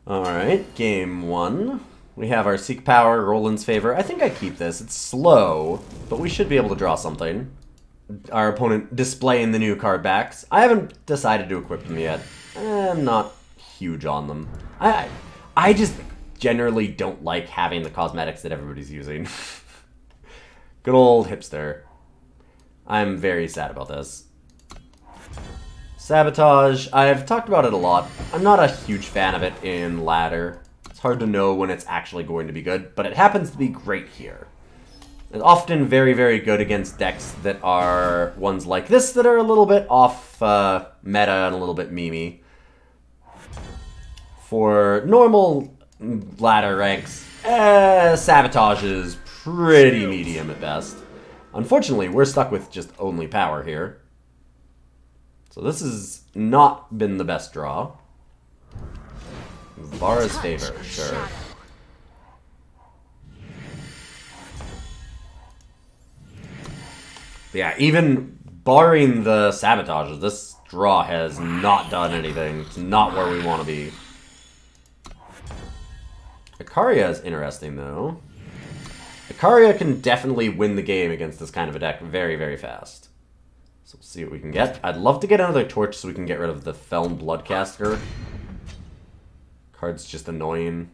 Alright, game 1. We have our Seek Power, Roland's Favor. I think I keep this. It's slow, but we should be able to draw something. Our opponent displaying the new card backs. I haven't decided to equip them yet. I'm not huge on them. I just generally don't like having the cosmetics that everybody's using. Good old hipster. I'm very sad about this. Sabotage. I've talked about it a lot. I'm not a huge fan of it in ladder. It's hard to know when it's actually going to be good, but it happens to be great here. It's often very, very good against decks that are ones like this that are a little bit off meta and a little bit memey. For normal ladder ranks, Sabotage is pretty medium at best. Unfortunately, we're stuck with just only power here. So this has not been the best draw. Vara's Favor, sure. Yeah, even barring the sabotages, this draw has not done anything. It's not where we want to be. Icaria is interesting, though. Icaria can definitely win the game against this kind of a deck very, very fast. So we'll see what we can get. I'd love to get another torch so we can get rid of the Feln Bloodcaster. Card's just annoying.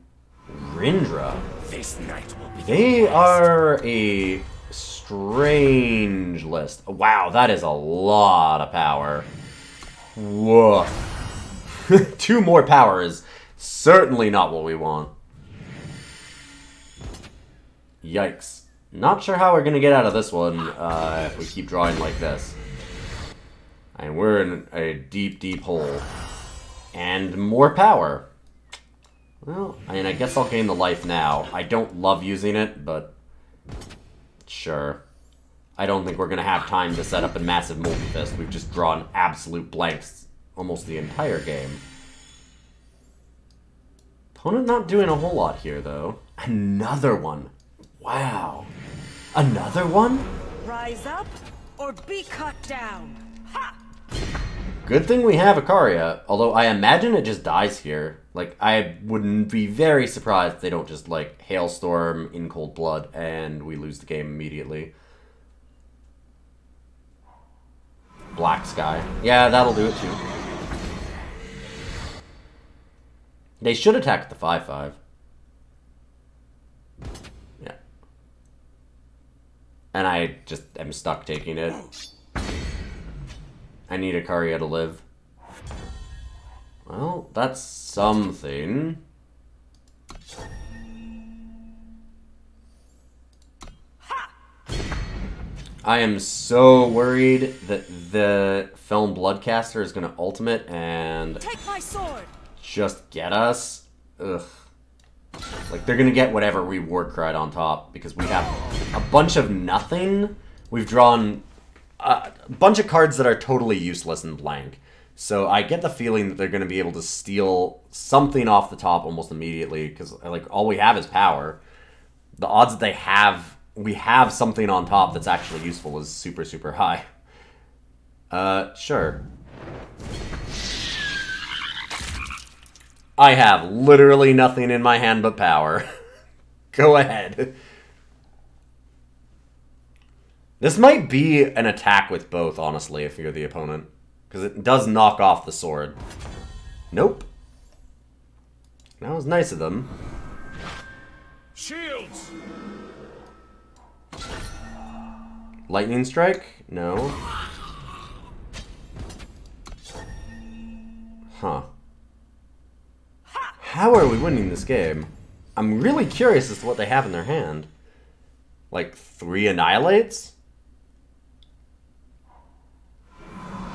Rindra. This night will be They are a strange list. Wow, that is a lot of power. Whoa. 2 more power is certainly not what we want. Yikes. Not sure how we're going to get out of this one if we keep drawing like this. And we're in a deep, deep hole. And more power. Well, I mean, I guess I'll gain the life now. I don't love using it, but sure. I don't think we're going to have time to set up a massive Molten Fist. We've just drawn absolute blanks almost the entire game. Opponent not doing a whole lot here, though. Another one. Wow. Another one? Rise up or be cut down. Ha! Good thing we have Icaria, although I imagine it just dies here. Like, I wouldn't be very surprised if they don't just, like, Hailstorm in cold blood and we lose the game immediately. Black Sky. Yeah, that'll do it too. They should attack the 5/5. Yeah. And I just am stuck taking it. I need Icaria to live. Well, that's something. I am so worried that the Feln Bloodcaster is going to ultimate and Take my sword. just get us. Ugh. Like, they're going to get whatever we War Cried on top because we have a bunch of nothing. We've drawn a bunch of cards that are totally useless and blank. So I get the feeling that they're going to be able to steal something off the top almost immediately because, like, all we have is power. The odds that we have something on top that's actually useful is super, super high. Sure. I have literally nothing in my hand but power. Go ahead. This might be an attack with both, honestly, if you're the opponent. Because it does knock off the sword. Nope. That was nice of them. shields. Lightning Strike? No. Huh. How are we winning this game? I'm really curious as to what they have in their hand. Like, 3 Annihilates?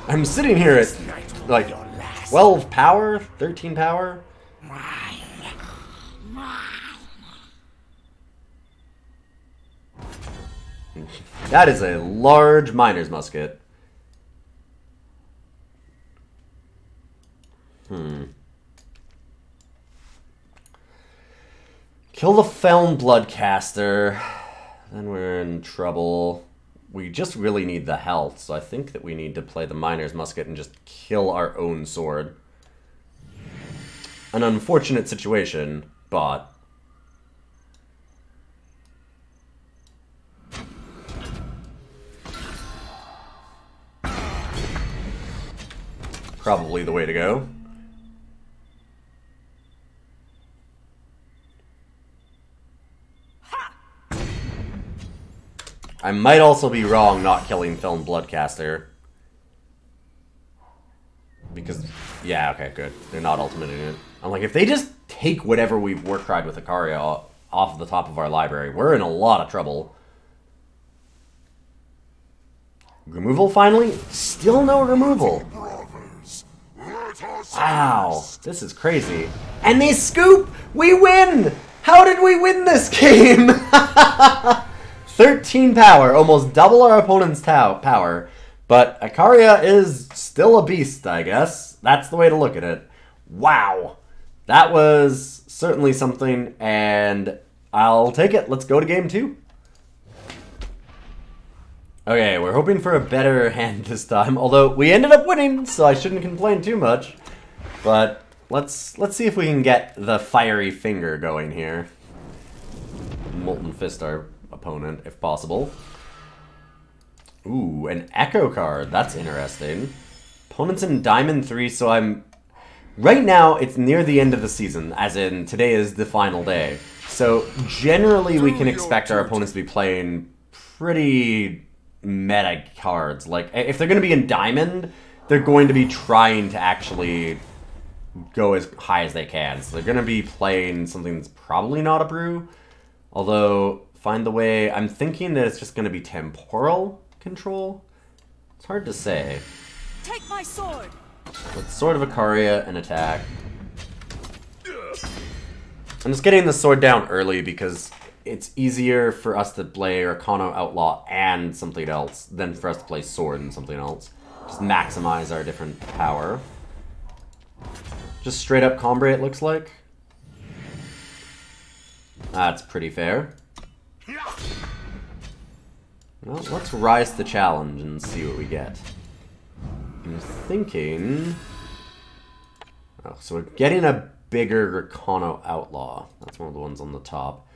I'm sitting here at, like, 12 power? 13 power? That is a large miner's musket. Kill the Feln Bloodcaster. Then we're in trouble. We just really need the health, so I think that we need to play the Miner's Musket and just kill our own sword. an unfortunate situation, but... probably the way to go. I might also be wrong not killing Film Bloodcaster. Because, yeah, okay, good. They're not ultimating it. I'm like, if they just take whatever we've Warcried with Icaria off the top of our library, we're in a lot of trouble. Removal, finally? Still no removal. Wow, this is crazy. And they scoop! We win! How did we win this game? 13 power, almost double our opponent's power. But Icaria is still a beast, I guess. That's the way to look at it. Wow. That was certainly something, and I'll take it. Let's go to game 2. Okay, we're hoping for a better hand this time, although we ended up winning, so I shouldn't complain too much. But let's see if we can get the fiery finger going here. Molten Fist our opponent, if possible. Ooh, an Echo card. That's interesting. Opponent's in Diamond 3, so I'm... right now, it's near the end of the season, as in today is the final day. So generally we can expect our opponents to be playing pretty meta cards. Like, if they're going to be in Diamond, they're going to be trying to actually go as high as they can. So they're going to be playing something that's probably not a Brew. Although, find the way... I'm thinking that it's just going to be temporal control. It's hard to say. Take my sword. With Sword of Icaria and attack. I'm just getting the sword down early because it's easier for us to play Rakano, Outlaw, and something else than for us to play sword and something else. Just maximize our different power. Just straight up Combre, it looks like. That's pretty fair. Well, let's rise the challenge and see what we get. I'm thinking... oh, so we're getting a bigger Rakano Outlaw. That's one of the ones on the top.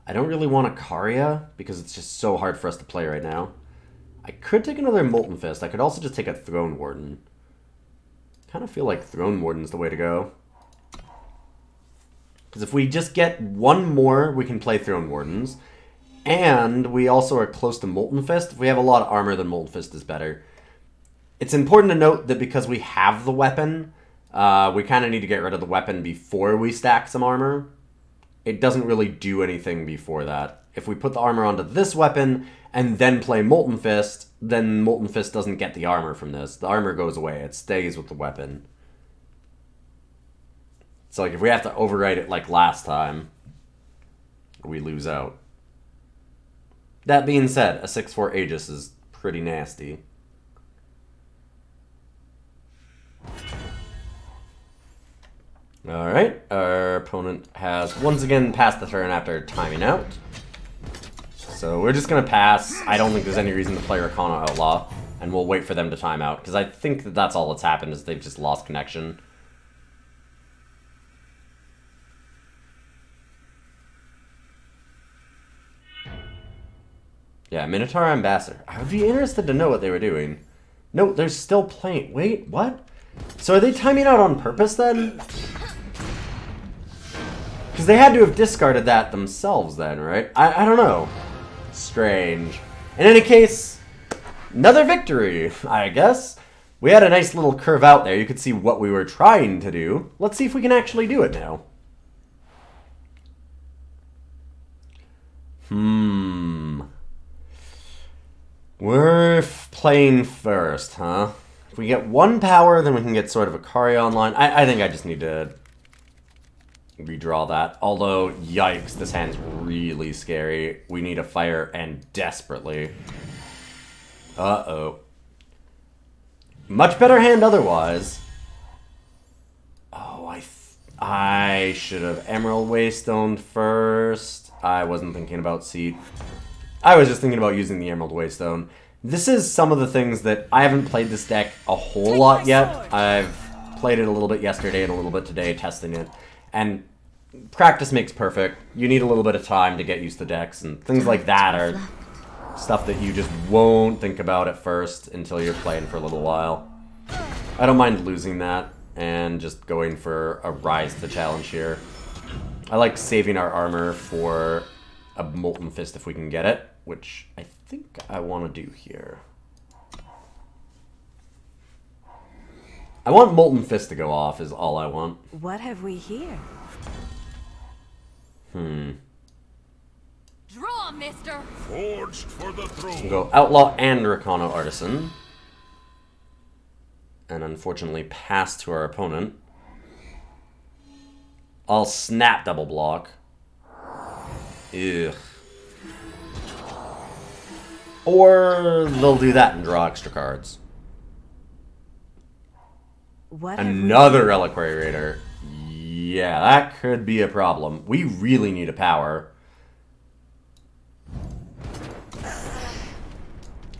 I don't really want Icaria, because it's just so hard for us to play right now. I could take another Molten Fist. I could also just take a Throne Warden. Kind of feel like Throne Warden's the way to go. Because if we just get one more, we can play Throne Wardens. And we also are close to Molten Fist. If we have a lot of armor, then Molten Fist is better. It's important to note that because we have the weapon, we kind of need to get rid of the weapon before we stack some armor. It doesn't really do anything before that. If we put the armor onto this weapon and then play Molten Fist, then Molten Fist doesn't get the armor from this. The armor goes away. It stays with the weapon. So like if we have to overwrite it like last time, we lose out. That being said, a 6/4 Aegis is pretty nasty. Alright, our opponent has once again passed the turn after timing out. So we're just going to pass. I don't think there's any reason to play Rakano Outlaw, and we'll wait for them to time out, because I think that that's all that's happened, is they've just lost connection. Yeah, Minotaur Ambassador. I would be interested to know what they were doing. No, they're still playing. Wait, what? So are they timing out on purpose then? Because they had to have discarded that themselves then, right? I don't know. Strange. In any case, another victory, I guess. We had a nice little curve out there. You could see what we were trying to do. Let's see if we can actually do it now. We're playing first, huh? If we get one power, then we can get Sword of Icaria online. I think I just need to redraw that. Although, yikes, this hand's really scary. We need a fire, and desperately. Uh-oh. Much better hand otherwise. Oh, I should have Emerald Waystone first. I wasn't thinking about Seat. I was just thinking about using the Emerald Waystone. This is some of the things that I haven't played this deck a whole lot yet. I've played it a little bit yesterday and a little bit today, testing it. And practice makes perfect. You need a little bit of time to get used to decks, and things like that are stuff that you just won't think about at first until you're playing for a little while. I don't mind losing that and just going for a rise to challenge here. I like saving our armor for a Molten Fist if we can get it, which I think I want to do here. I want Molten Fist to go off is all I want. What have we here? Draw, mister! Forged for the throne. We'll go Outlaw and Rakano Artisan. And unfortunately pass to our opponent. I'll snap double block. Ugh. Or they'll do that and draw extra cards. What Another Reliquary Raider. Yeah, that could be a problem. We really need a power.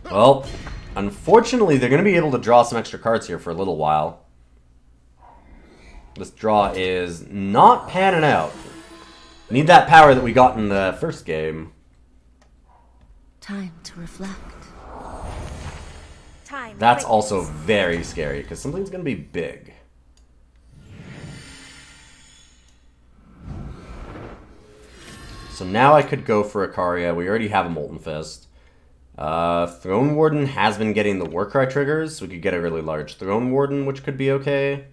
Well, unfortunately, they're going to be able to draw some extra cards here for a little while. This draw is not panning out. Need that power that we got in the first game. Time to reflect. time? That's also very scary, because something's going to be big. So now I could go for Icaria. We already have a Molten Fist. Throne Warden has been getting the Warcry triggers, so we could get a really large Throne Warden, which could be okay.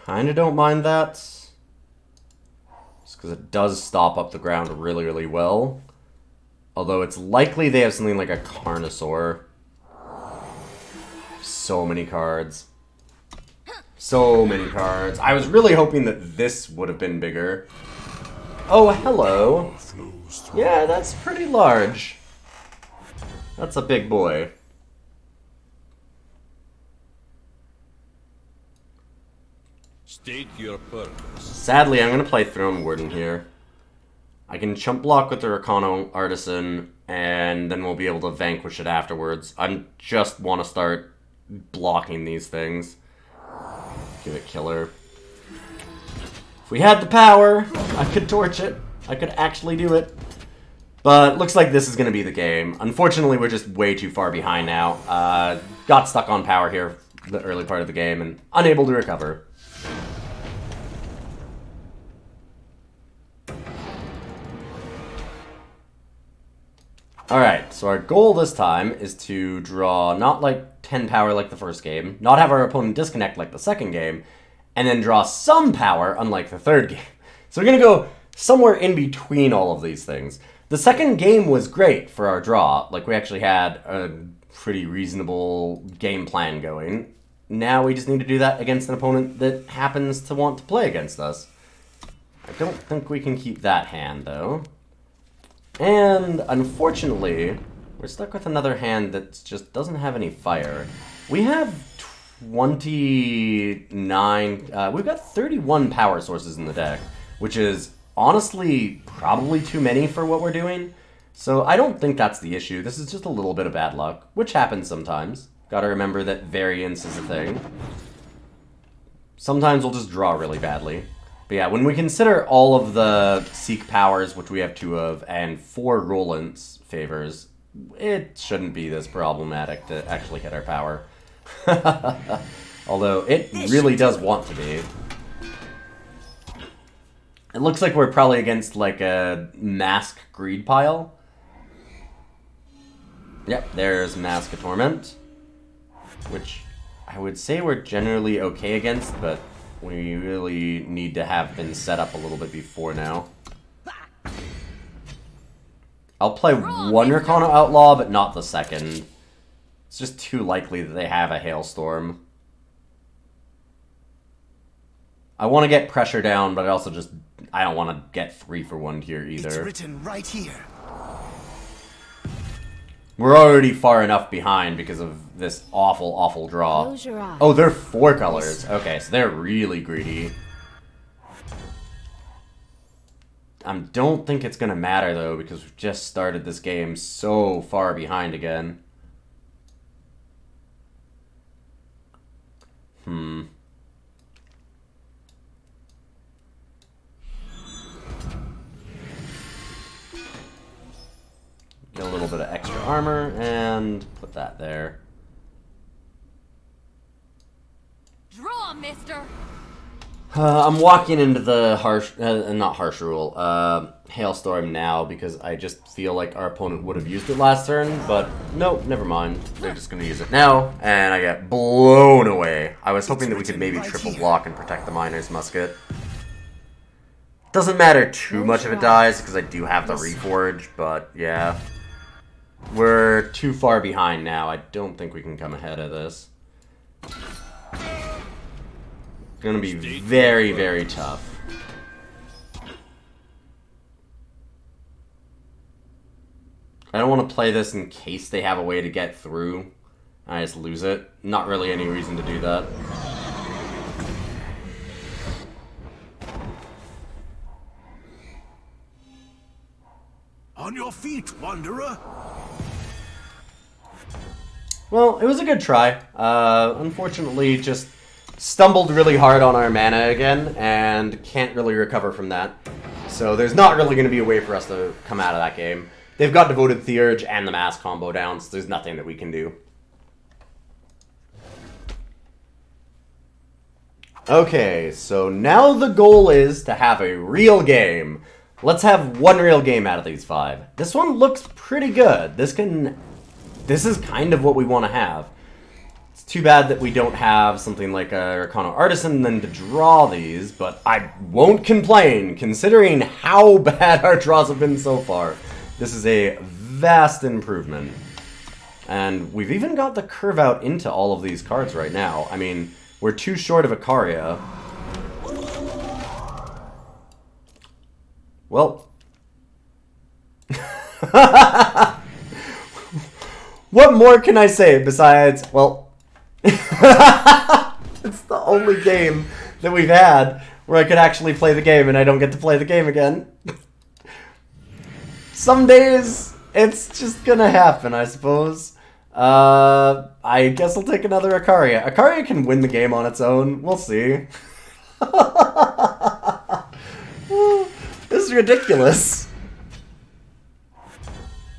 Kinda don't mind that. Just because it does stop up the ground really, really well. Although it's likely they have something like a Carnosaur. So many cards. So many cards. I was really hoping that this would have been bigger. Oh, hello. Yeah, that's pretty large. That's a big boy. State your purpose. Sadly, I'm going to play Throne Warden here. I can chump block with the Rakano Artisan, and then we'll be able to vanquish it afterwards. I just want to start blocking these things. Give it killer. If we had the power, I could torch it. I could actually do it. But looks like this is going to be the game. Unfortunately, we're just way too far behind now. Got stuck on power here the early part of the game and unable to recover. Alright, so our goal this time is to draw not like 10 power like the first game, not have our opponent disconnect like the second game, and then draw some power unlike the third game. So we're going to go somewhere in between all of these things. The second game was great for our draw. Like, we actually had a pretty reasonable game plan going. Now we just need to do that against an opponent that happens to want to play against us. I don't think we can keep that hand, though. And, unfortunately, we're stuck with another hand that just doesn't have any fire. We have 29... we've got 31 power sources in the deck, which is honestly probably too many for what we're doing. So I don't think that's the issue. This is just a little bit of bad luck, which happens sometimes. Gotta remember that variance is a thing. Sometimes we'll just draw really badly. But yeah, when we consider all of the Seek powers, which we have 2 of, and 4 Rolant's favors, it shouldn't be this problematic to actually hit our power. Although it really does want to be. It looks like we're probably against like a Mask Greed pile. Yep, there's Mask of Torment. Which I would say we're generally okay against, but we really need to have been set up a little bit before now. I'll play one Rakano Outlaw, but not the second. It's just too likely that they have a Hailstorm. I want to get pressure down, but I also just... I don't want to get 3 for 1 here either. It's written right here. We're already far enough behind because of this awful, awful draw. Close your eyes. Oh, they're 4 colors. Okay, so they're really greedy. I don't think it's going to matter, though, because we've just started this game so far behind again. Get a little bit of extra armor, and put that there. Draw, mister! I'm walking into the not harsh rule, hailstorm now because I just feel like our opponent would have used it last turn, but nope, never mind. They're just going to use it now, and I get blown away. I was hoping that we could maybe triple block and protect the miner's musket. Doesn't matter too much if it dies because I do have the Reforge, but yeah. We're too far behind now. I don't think we can come ahead of this. Gonna be very, very tough. I don't want to play this in case they have a way to get through. I just lose it. Not really any reason to do that. On your feet, wanderer. Well, it was a good try. Unfortunately, just stumbled really hard on our mana again, and can't really recover from that. So there's not really going to be a way for us to come out of that game. They've got Devoted Theurge and the Mass combo down, so there's nothing that we can do. Okay, so now the goal is to have a real game. Let's have one real game out of these 5. This one looks pretty good. This is kind of what we want to have. It's too bad that we don't have something like a Rakano Artisan then to draw these, but I won't complain considering how bad our draws have been so far. This is a vast improvement. And we've even got the curve out into all of these cards right now. I mean, we're too short of Icaria. Well. What more can I say besides, well, it's the only game that we've had where I could actually play the game and I don't get to play the game again. Some days, it's just gonna happen, I suppose. I guess I'll take another Icaria. Icaria can win the game on its own. We'll see. This is ridiculous.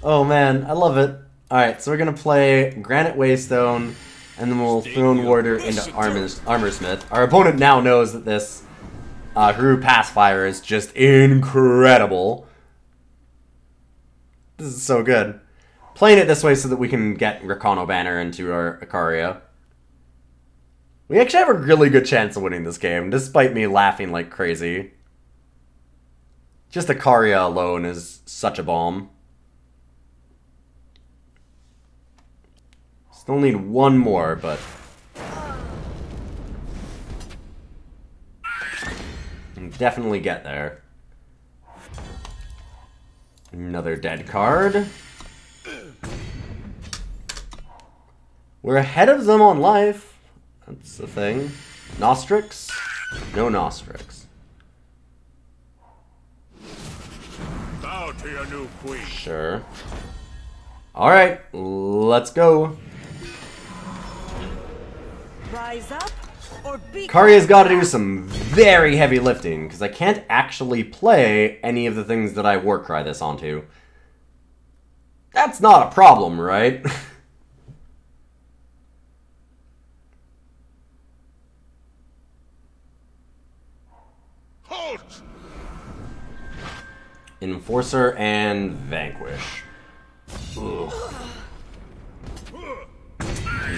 Oh man, I love it. Alright, so we're gonna play Granite Waystone, and then we'll Throne Warder into Armorsmith. Our opponent now knows that this Haru Pacifier is just incredible. This is so good. Playing it this way so that we can get Rakano Banner into our Icaria. We actually have a really good chance of winning this game, despite me laughing like crazy. Just Icaria alone is such a bomb. Still need one more, but can definitely get there. Another dead card. We're ahead of them on life. That's the thing. Nostrix? No Nostrix. Bow to your new queen. Sure. Alright, let's go. Rise up or be Ikaria's got to do some very heavy lifting, because I can't actually play any of the things that I Warcry this onto. That's not a problem, right? Halt! Enforcer and Vanquish. Ugh.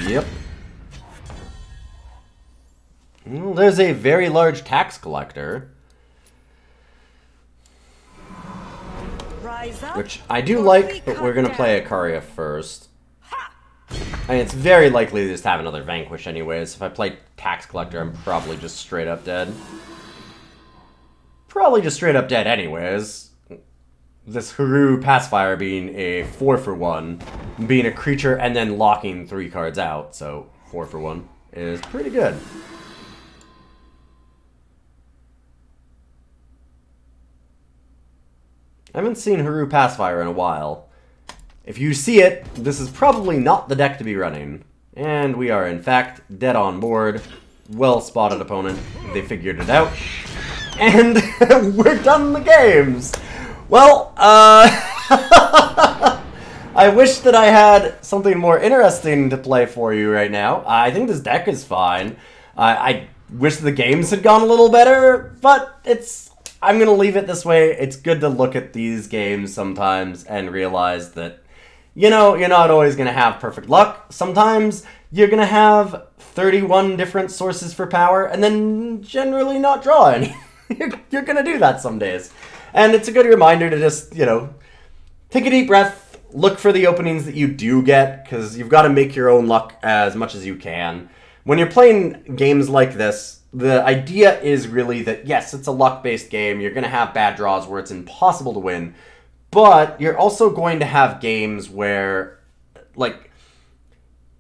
Yep. Well, there's a very large tax collector. rise up, Which I do like, but we're going to play Icaria first. I mean, it's very likely to just have another Vanquish anyways. If I play Tax Collector, I'm probably just straight up dead. Probably just straight up dead anyways. This Haru Pacifier being a 4-for-1, being a creature and then locking 3 cards out, so 4-for-1 is pretty good. I haven't seen Haru Pacifier in a while. If you see it, this is probably not the deck to be running. And we are, in fact, dead on board. Well spotted opponent. They figured it out. And we're done the games! Well, I wish that I had something more interesting to play for you right now. I think this deck is fine. I wish the games had gone a little better, but I'm going to leave it this way. It's good to look at these games sometimes and realize that, you know, you're not always going to have perfect luck. Sometimes you're going to have 31 different sources for power and then generally not draw any. You're going to do that some days. And it's a good reminder to just, you know, take a deep breath, look for the openings that you do get, because you've got to make your own luck as much as you can. When you're playing games like this, the idea is really that, yes, it's a luck-based game. You're going to have bad draws where it's impossible to win. But you're also going to have games where, like,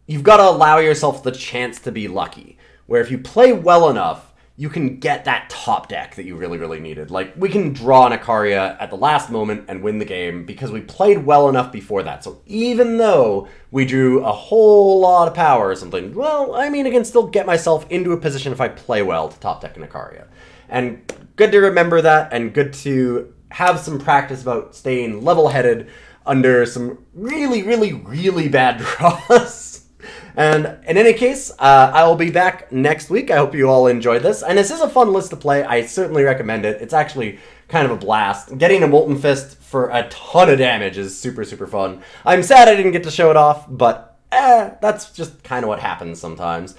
you've got to allow yourself the chance to be lucky. Where if you play well enough, you can get that top deck that you really, really needed. Like, we can draw an Icaria at the last moment and win the game because we played well enough before that. So even though we drew a whole lot of power or something, well, I mean, I can still get myself into a position if I play well to top deck an Icaria. And good to remember that, and good to have some practice about staying level-headed under some really, really, really bad draws. And in any case, I will be back next week. I hope you all enjoyed this. And this is a fun list to play. I certainly recommend it. It's actually kind of a blast. Getting a Molten Fist for a ton of damage is super, super fun. I'm sad I didn't get to show it off, but that's just kind of what happens sometimes.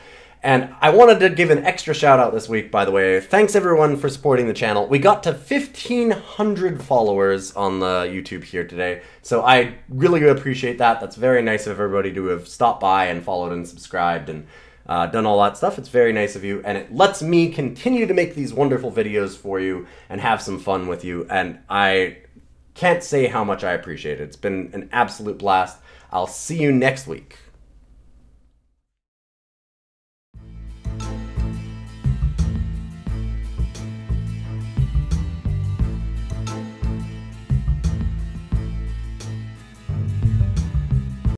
And I wanted to give an extra shout out this week, by the way. Thanks everyone for supporting the channel. We got to 1,500 followers on the YouTube here today. So I really appreciate that. That's very nice of everybody to have stopped by and followed and subscribed and done all that stuff. It's very nice of you. And it lets me continue to make these wonderful videos for you and have some fun with you. And I can't say how much I appreciate it. It's been an absolute blast. I'll see you next week.